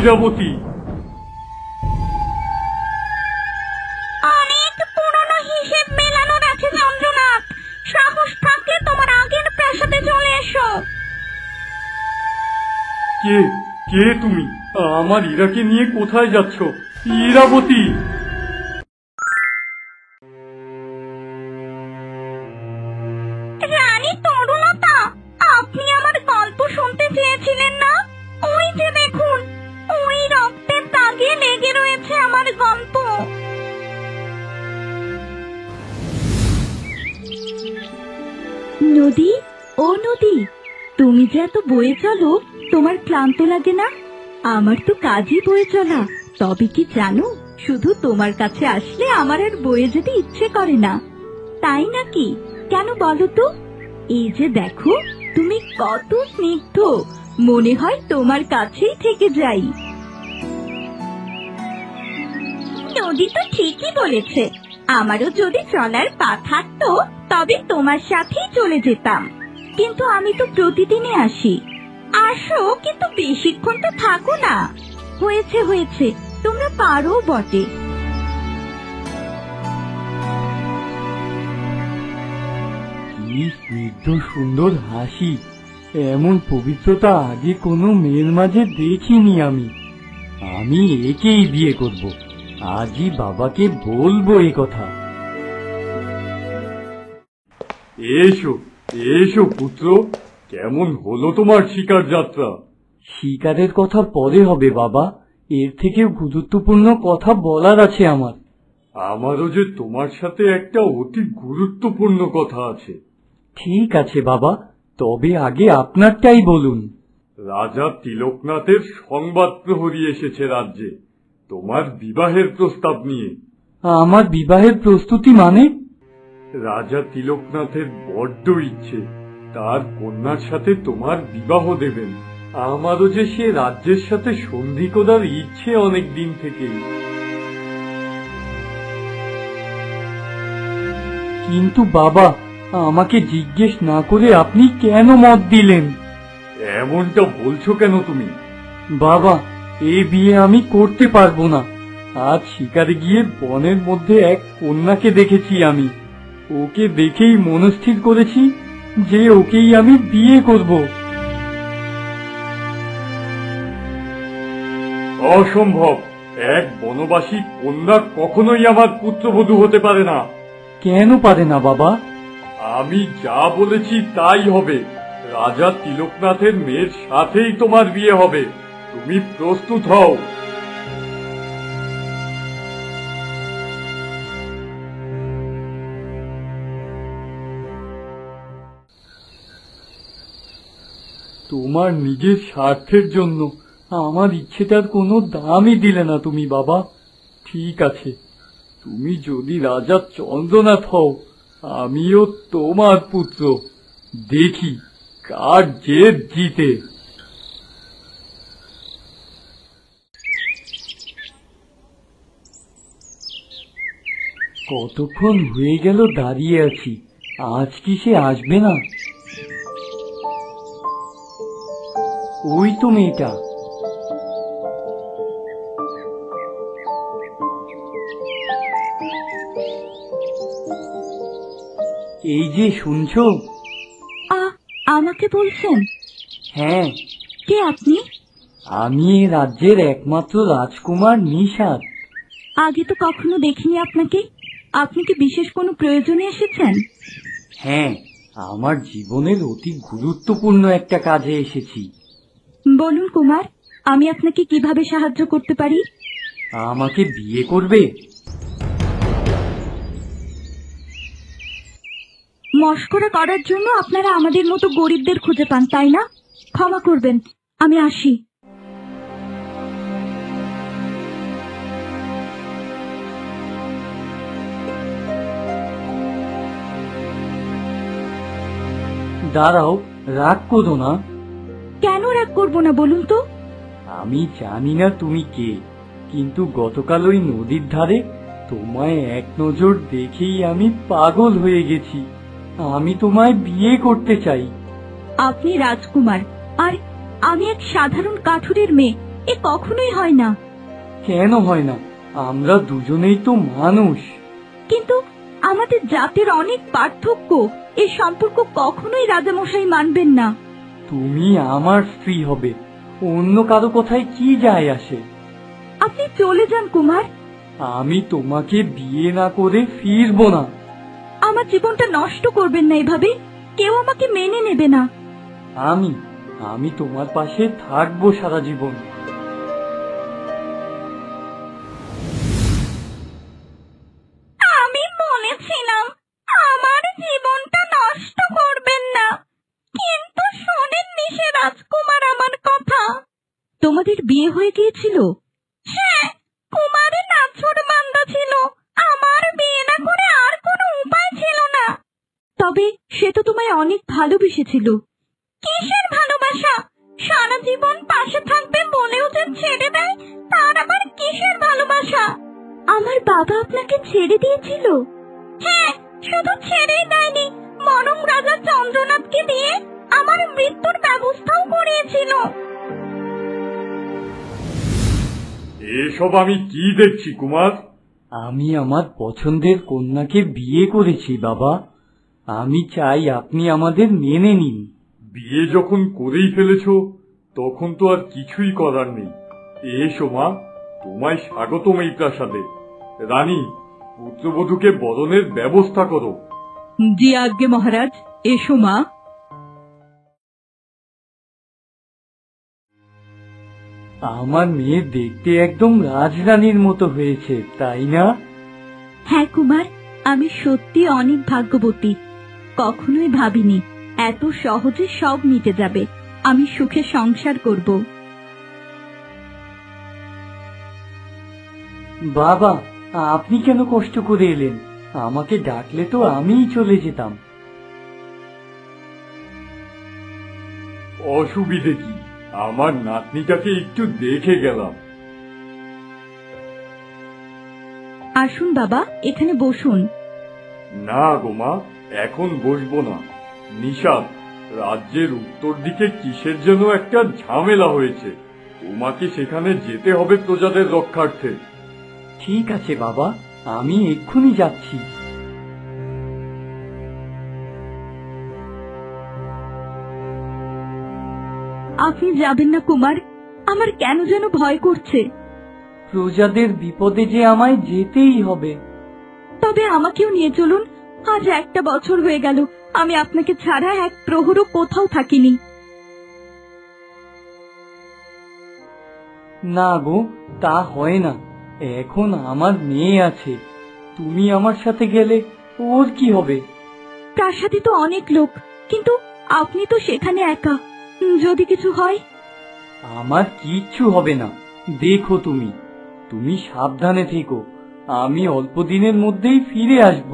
ইরাবতী। অনেক পুরনো হিসেব মেলানোর আছে চন্দ্রনাথ, সাহস থাকলে তোমার আগের প্রাসাদে চলে এসো। কে কে তুমি? আমার ইরাকে নিয়ে কোথায় যাচ্ছ ইরাবতী? রানী তরুণতা, আপনি আমার গল্প শুনতে চেয়েছিলেন না? ওই যে দেখুন, ওই রক্তের দাগে লেগে রয়েছে আমার গল্প। নদী, ও নদী, তুমি যে এত বয়ে চলো, তোমার ক্লান্ত লাগে না? আমার তো কাজই বয়ে চলা। তবে কি জানো, শুধু তোমার কাছে আসলে আমার আর বয়ে যেতে ইচ্ছে করে না। তাই নাকি? কেন বলো তো? এই যে দেখো, তুমি কত স্নিগ্ধ, মনে হয় তোমার কাছেই থেকে যাই। নদী তো ঠিকই বলেছে, আমারও যদি চলার পা থাকতো তবে তোমার সাথেই চলে যেতাম। কিন্তু আমি তো প্রতিদিনই আসি। আসো, কিন্তু বেশিক্ষণ তো থাকো না। হয়েছে হয়েছে, তোমরা পারো বটে। কি স্নিগ্ধ সুন্দর হাসি! এমন পবিত্রতা আগে কোনো মেয়ের মাঝে দেখিনি আমি। আমি একেই বিয়ে করব, আজই বাবাকে বলবো এ কথা। এসো এসো পুত্র, কেমন হলো তোমার শিকার যাত্রা? শিকারের কথা পরে হবে বাবা, এর থেকেও গুরুত্বপূর্ণ কথা বলার আছে আমার। আমারও যে তোমার সাথে একটা অতি গুরুত্বপূর্ণ কথা আছে। ঠিক আছে বাবা, তবে আগে আপনারটাই বলুন। রাজা তিলকনাথের সংবাদ প্রহরী এসেছে রাজ্যে, তোমার বিবাহের প্রস্তাব নিয়ে। আমার বিবাহের প্রস্তুতি মানে? রাজা তিলকনাথের বড্ড ইচ্ছে তার কন্যার সাথে তোমার বিবাহ দেবেন। আমারও যে সে রাজ্যের সাথে সন্ধি করার ইচ্ছে অনেক দিন থেকেই। কিন্তু বাবা, আমাকে জিজ্ঞেস না করে আপনি কেন মত দিলেন? এমনটা বলছো কেন তুমি? বাবা, এই বিয়ে আমি করতে পারবো না। আজ শিকারে গিয়ে বনের মধ্যে এক কন্যাকে দেখেছি আমি, ওকে দেখেই মনস্থির করেছি যে ওকেই আমি বিয়ে করব। অসম্ভব, এক বনবাসী কন্যা কখনোই আমার পুত্রবধূ হতে পারে না। কেন পারে না বাবা? আমি যা বলেছি তাই হবে। রাজা তিলকনাথের মেয়ের সাথেই তোমার বিয়ে হবে, তুমি প্রস্তুত হও। তোমার নিজের স্বার্থের জন্য আমার ইচ্ছেটার কোনো দামই দিলে না তুমি বাবা। ঠিক আছে, তুমি যদি রাজা চন্দ্রনাথ হও, আমিও তোমার পুত্র। দেখি কার জেদ জিতে। কতক্ষণ হয়ে গেল দাঁড়িয়ে আছি, আজ কি সে আসবে না? ওই তো মেয়েটা। এই যে শুনছো? আমাকে বলছেন? হ্যাঁ। কে আপনি? আমি এই রাজ্যের একমাত্র রাজকুমার নিশাত। আগে তো কখনো দেখিনি আপনাকে। আপনি কি বিশেষ কোনো প্রয়োজনে এসেছেন? হ্যাঁ, আমার জীবনের অতি গুরুত্বপূর্ণ একটা কাজে এসেছি। বলুন কুমার, আমি আপনাকে কিভাবে সাহায্য করতে পারি? আমাকে বিয়ে করবে? মশকরা করার জন্য আপনারা আমাদের মতো গরিবদের খুঁজে পান, তাই না? ক্ষমা করবেন, আমি আসি। দাঁড়াও, রাগ করো না। কেন রাগ করবো না বলুন তো? আমি জানি না তুমি কে, কিন্তু গতকাল ওই নদীর ধারে তোমায় এক নজর দেখেই আমি পাগল হয়ে গেছি। আমি তোমায় বিয়ে করতে চাই। আপনি রাজকুমার আর আমি এক সাধারণ কাঠুরের মেয়ে। এ কখনোই হয় না। কেন হয় না? আমরা দুজনেই তো মানুষ। কিন্তু আমাদের জাতের অনেক পার্থক্য, এই সম্পর্ক কখনোই রাজামশাই মানবেন না। তুমি আমার স্ত্রী হবে, অন্য কারো কথায় কি যায় আসে? আপনি চলে যান কুমার। আমি তোমাকে বিয়ে না করে ফিরবো না। আমার জীবনটা নষ্ট করবেন না এভাবে, কেউ আমাকে মেনে নেবে না। আমি আমি তোমার পাশে থাকবো সারা জীবন। আমি বলেছিলাম আমার জীবনটা নষ্ট করবেন না, কিন্তু শোনেননি সে রাজকুমার আমার কথা। তোমাদের বিয়ে হয়ে গিয়েছিল? হ্যাঁ, কুমারে নাছোড়বান্দা ছিল, আমার বিয়ে না করে আর কোনো উপায় ছিল না। তবে সে তো তোমায় অনেক ভালোবেসেছিল। কিসের ভালোবাসা? সারা জীবন পাশে থাকবে বলেও যে ছেড়ে দেয়, তার আবার কিসের ভালোবাসা? আমার বাবা আপনাকে ছেড়ে দিয়েছিল? হ্যাঁ, শুধু ছেড়েই দেয়নি, বরং রাজা চন্দ্রনাথকে দিয়ে আমার মৃত্যুর ব্যবস্থাও করিয়েছিল। এসব আমি কি দেখছি কুমার? আমি আমার পছন্দের কন্যাকে বিয়ে করেছি বাবা। আমি চাই আপনি আমাদের মেনে নিন। বিয়ে যখন করেই ফেলেছ, তখন তো আর কিছুই করার নেই। এসো মা, তোমায় স্বাগতম এই প্রাসাদে। রানী, পুত্রবধূকে বরণের ব্যবস্থা করো। জি আজ্ঞে মহারাজ, এসো মা। আমার মেয়ে দেখতে একদম রাজরানীর মতো হয়েছে, তাই না? হ্যাঁ কুমার, আমি সত্যি অনেক ভাগ্যবতী। কখনোই ভাবিনি এত সহজে সব মিটে যাবে, আমি সুখে সংসার করব। বাবা, আপনি কেন কষ্ট করে এলেন? আমাকে ডাকলে তো আমিই চলে যেতাম। অসুবিধে কি? আমার নাতনিটাকে একটু দেখে গেলাম। আসুন বাবা, এখানে বসুন। না গো মা, এখন বসবো না। নিশাদ, রাজ্যের উত্তর দিকে কিসের যেন একটা ঝামেলা হয়েছে। তোমাকে সেখানে যেতে হবে প্রজাদের রক্ষার্থে। ঠিক আছে বাবা, আমি এক্ষুনি যাচ্ছি। আপনি যাবেন না কুমার, আমার কেন যেন ভয় করছে। প্রজাদের বিপদে যে আমায় যেতেই হবে। তবে আমাকেও নিয়ে চলুন। আজ একটা বছর হয়ে গেল আমি আপনাকে ছাড়া এক প্রহরও কোথাও থাকিনি। না গো, তা হয় না। এখন আমার মেয়ে আছে, তুমি আমার সাথে গেলে ওর কি হবে? প্রাসাদে তো অনেক লোক, কিন্তু আপনি তো সেখানে একা। যদি কিছু হয়? আমার কিচ্ছু হবে না। দেখো তুমি তুমি সাবধানে থেকো, আমি অল্প দিনের মধ্যেই ফিরে আসব।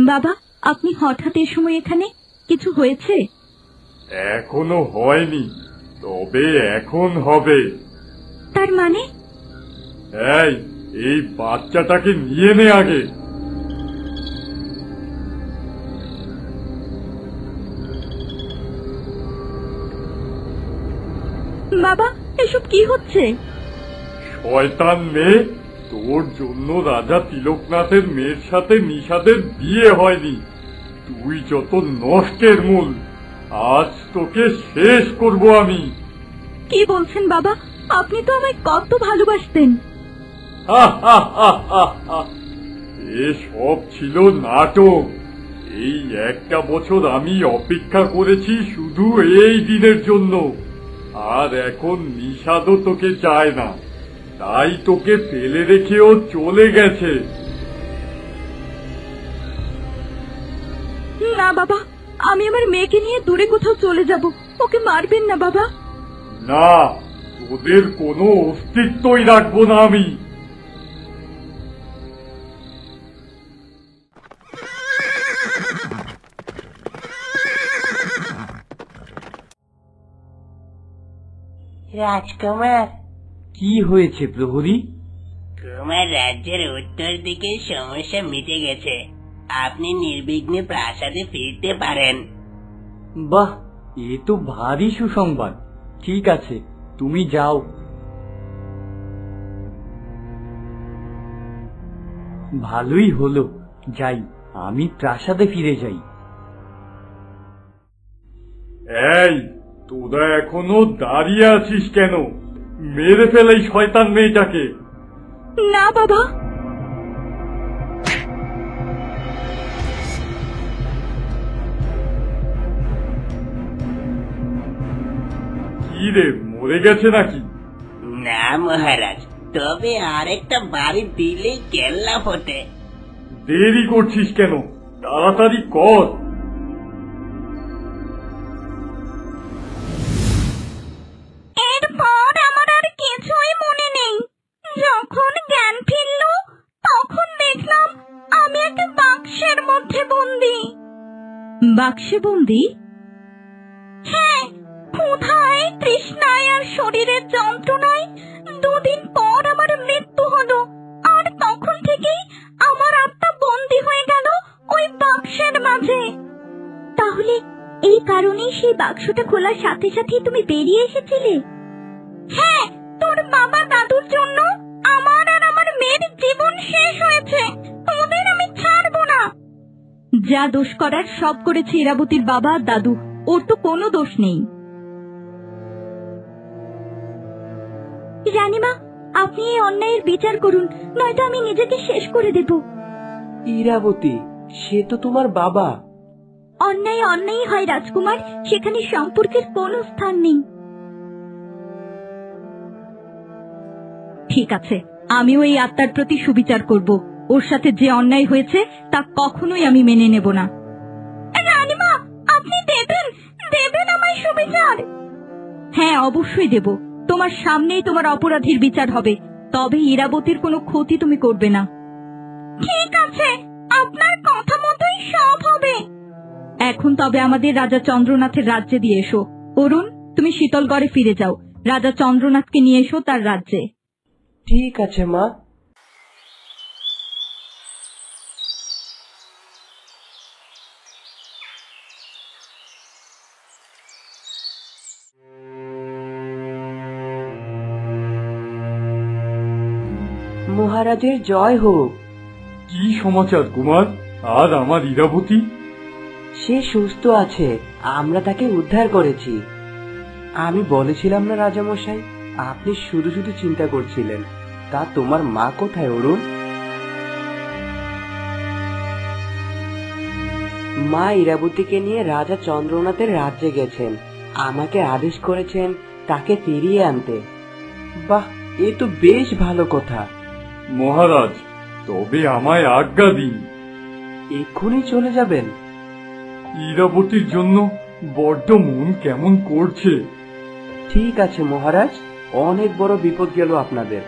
বাবা, আপনি হঠাৎ এ সময় এখানে, কিছু হয়েছে? এখনো হয়নি, তবে এখন হবে। তার মানে? এই বাচ্চাটাকে নিয়ে নে আগে। বাবা, এসব কি হচ্ছে? শয়তান মেয়ে, তোর জন্য রাজা তিলকনাথের মেয়ের সাথে নিশাদের বিয়ে হয়নি। তুই যত নষ্টের মূল, আজ তোকে শেষ করব আমি। কি বলছেন বাবা? আপনি তো আমায় কত ভালোবাসতেন। এসব ছিল নাটক। এই একটা বছর আমি অপেক্ষা করেছি শুধু এই দিনের জন্য। আর এখন নিশাদও তোকে চায় না, তাই তোকে ফেলে রেখেও চলে গেছে। না বাবা, আমি আমার মেয়েকে নিয়ে দূরে কোথাও চলে যাব। ওকে মারবেন না বাবা। না, তোদের কোনো অস্তিত্বই রাখবো না আমি। রাজকুমার, কি হয়েছে প্রহরী? তোমার রাজ্যের উত্তর দিকে সমস্যা মিটে গেছে। আপনি নির্বিঘ্নে প্রাসাদে ফিরতে পারেন। বাহ, এ তো ভারী সুসংবাদ। ঠিক আছে, তুমি যাও। ভালোই হলো, যাই, আমি প্রাসাদে ফিরে যাই। এই, তোরা এখনো দাঁড়িয়ে আছিস কেন? মেরে ফেল এই শয়তান মেয়েটাকে। না বাবা, কি রে, মরে গেছে নাকি? না মহারাজ, তবে আরেকটা বাড়ি দিলেই কেল্লা ফোটে। দেরি করছিস কেন? তাড়াতাড়ি কর। এরপর আমার আর কিছুই মনে নেই। যখন জ্ঞান ফিরল, তখন দেখলাম আমি একটা বাক্সের মধ্যে বন্দি। বাক্সে বন্দি? হ্যাঁ, ক্ষুধায়, তৃষ্ণায় আর শরীরের যন্ত্রণায় 2 দিন পর আমার মৃত্যু হলো। আর তখন থেকেই আমার আত্মা বন্দি হয়ে গেল ওই বাক্সের মাঝে। তাহলে এই কারণেই সেই বাক্সটা খোলার সাথে সাথে তুমি বেরিয়ে এসেছিলে? হ্যাঁ, তোর বাবা দাদুর জন্য আমার আর আমার মেয়ের জীবন শেষ হয়েছে। তোদের আমি ছাড়বো না। যা দোষ করার সব করেছে ইরাবতীর বাবা আর দাদু, ওর তো কোনো দোষ নেই। রানীমা, আপনি এই অন্যায়ের বিচার করুন, নয়তো আমি নিজেকে শেষ করে দেব। ইরাবতী, সে তো তোমার বাবা। অন্যায় অন্যায় হয় রাজকুমার, সেখানে সম্পর্কের কোনো স্থান নেই। ঠিক আছে, আমিও এই আত্মার প্রতি সুবিচার করব। ওর সাথে যে অন্যায় হয়েছে তা কখনোই আমি মেনে নেব না। রানীমা, আপনি দেবেন আমায় সুবিচার? হ্যাঁ, অবশ্যই দেব। তোমার সামনেই তোমার অপরাধীর বিচার হবে, তবে ইরাবতীর কোনো ক্ষতি তুমি করবে না। ঠিক আছে, আপনার কথা মতোই সব হবে। এখন তবে আমাদের রাজা চন্দ্রনাথের রাজ্যে দিয়ে এসো। অরুণ, তুমি শীতলগড়ে ফিরে যাও, রাজা চন্দ্রনাথকে নিয়ে এসো তার রাজ্যে। ঠিক আছে মা। মহারাজের জয় হোক। কি সমাচার কুমার? আর আমার ইরাবতী? সে সুস্থ আছে, আমরা তাকে উদ্ধার করেছি। আমি বলেছিলাম না রাজামশাই, আপনি শুধু শুধু চিন্তা করছিলেন। তা তোমার মা কোথায় অরুণ? মা ইরাবতীকে নিয়ে রাজা চন্দ্রনাথের রাজ্যে গেছেন। আমাকে আদেশ করেছেন তাকে ফিরিয়ে আনতে। বাহ, এ তো বেশ ভালো কথা। মহারাজ, তবে আমায় আজ্ঞা দিন। এক্ষুনি চলে যাবেন? ইরাবতীর জন্য বড্ড মন কেমন করছে। ঠিক আছে মহারাজ, অনেক বড় বিপদ গেল আপনাদের।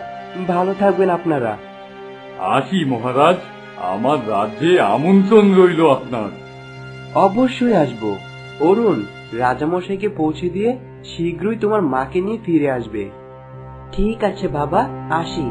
ভালো থাকবেন আপনারা। আসি মহারাজ, আমার রাজ্যে আমন্ত্রণ রইল আপনার। অবশ্যই আসবো। অরুণ, রাজামশাইকে পৌঁছে দিয়ে শীঘ্রই তোমার মাকে নিয়ে ফিরে আসবে। ঠিক আছে বাবা, আসি।